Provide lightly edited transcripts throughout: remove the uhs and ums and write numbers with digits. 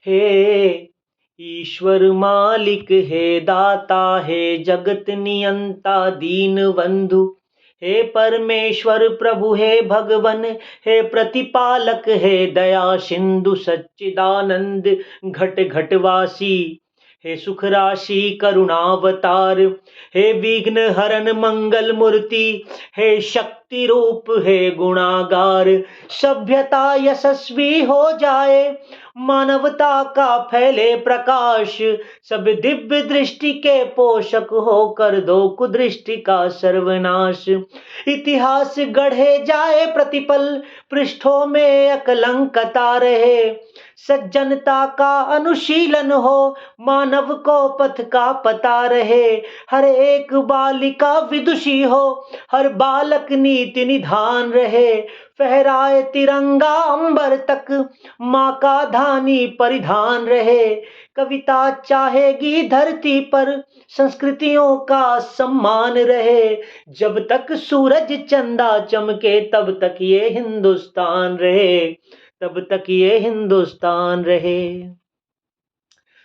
हे ईश्वर मालिक, हे दाता, हे जगत नियंता दीन बंधु, हे परमेश्वर प्रभु, हे भगवन, हे प्रतिपालक, हे दया सिंधु सच्चिदानंद घट घटवासी, हे सुख राशि करुणावतार, हे विघ्न हरण मंगल मूर्ति, हे शक्ति रूप, हे गुणागार। सभ्यता यशस्वी हो जाए, मानवता का फैले प्रकाश, सब दिव्य दृष्टि के पोषक होकर दो कुदृष्टि का सर्वनाश। इतिहास गढ़े जाए प्रतिपल, पृष्ठों में अकलंकता रहे, सज्जनता का अनुशीलन हो, मानव को पथ का पता रहे। हर एक बालिका विदुषी हो, हर बालक नीति निधान रहे, फहराए तिरंगा अंबर तक, माँ का धानी परिधान रहे। कविता चाहेगी धरती पर, संस्कृतियों का सम्मान रहे, जब तक सूरज चंदा चमके तब तक ये हिंदुस्तान रहे, तब तक ये हिंदुस्तान रहे।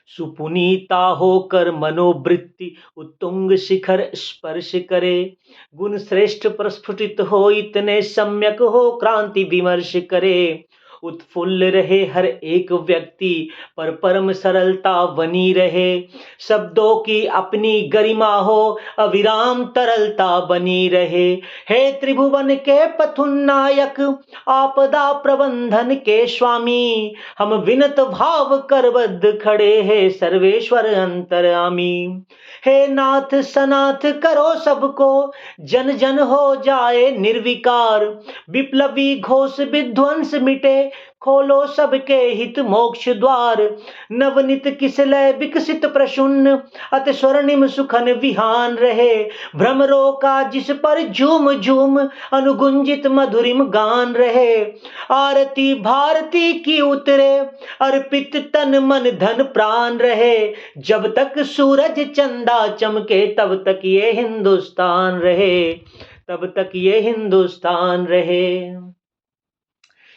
सुपुनीता होकर मनोवृत्ति उत्तुंग शिखर स्पर्श करे, गुण श्रेष्ठ प्रस्फुटित हो, इतने सम्यक हो क्रांति विमर्श करे। उत्फुल्ल रहे हर एक व्यक्ति, पर परम सरलता बनी रहे, शब्दों की अपनी गरिमा हो, अविराम तरलता बनी रहे। हे त्रिभुवन के पथुन्नायक, आपदा प्रबंधन के स्वामी, हम विनत भाव करबद्ध खड़े हैं सर्वेश्वर अंतर्यामी। हे नाथ सनाथ करो सबको, जन जन हो जाए निर्विकार, विप्लवी घोष विध्वंस मिटे, खोलो सबके हित मोक्ष द्वार। नवनित किसलय विकसित प्रसन्न, अति स्वर्णिम सुखन विहान रहे, भ्रमरों का जिस पर झूम झूम अनुगुंजित मधुरिम गान रहे। आरती भारती की उतरे, अर्पित तन मन धन प्राण रहे, जब तक सूरज चंदा चमके तब तक ये हिंदुस्तान रहे, तब तक ये हिंदुस्तान रहे।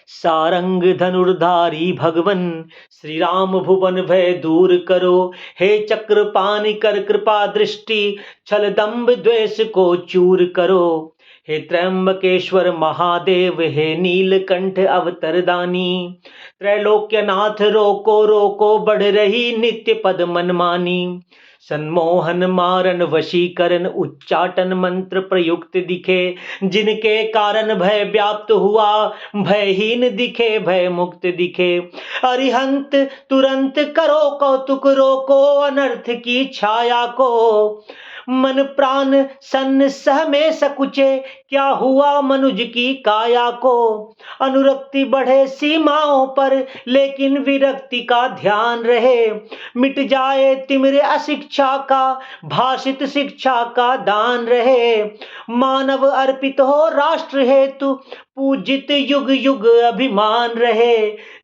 सारंग धनुर्धारी भगवन, श्री राम भुवन भय दूर करो, हे चक्रपाणि कर कृपा दृष्टि, छल दंभ द्वेष को चूर करो। हे त्र्यंबकेश्वर महादेव, हे नीलकंठ अवतरदानी, त्रैलोक्यनाथ रोको रोको बढ़ रही नित्य पद मनमानी। संमोहन मारन वशीकरण उच्चाटन मंत्र प्रयुक्त दिखे, जिनके कारण भय व्याप्त हुआ, भयहीन दिखे भय मुक्त दिखे। अरिहंत तुरंत करो कौतुक, रोको अनर्थ की छाया को, मन प्राण सन्न सह में सकुचे, क्या हुआ मनुज की काया को। अनुरक्ति बढ़े सीमाओं पर, लेकिन विरक्ति का ध्यान रहे, मिट जाए तिमिर अशिक्षा का, भाषित शिक्षा का दान रहे। मानव अर्पित हो राष्ट्र हेतु, पूजित युग युग अभिमान रहे,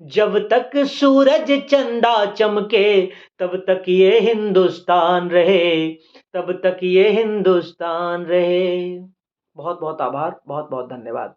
जब तक सूरज चंदा चमके तब तक ये हिंदुस्तान रहे, तब तक ये हिंदुस्तान रहे। बहुत बहुत आभार, बहुत बहुत धन्यवाद।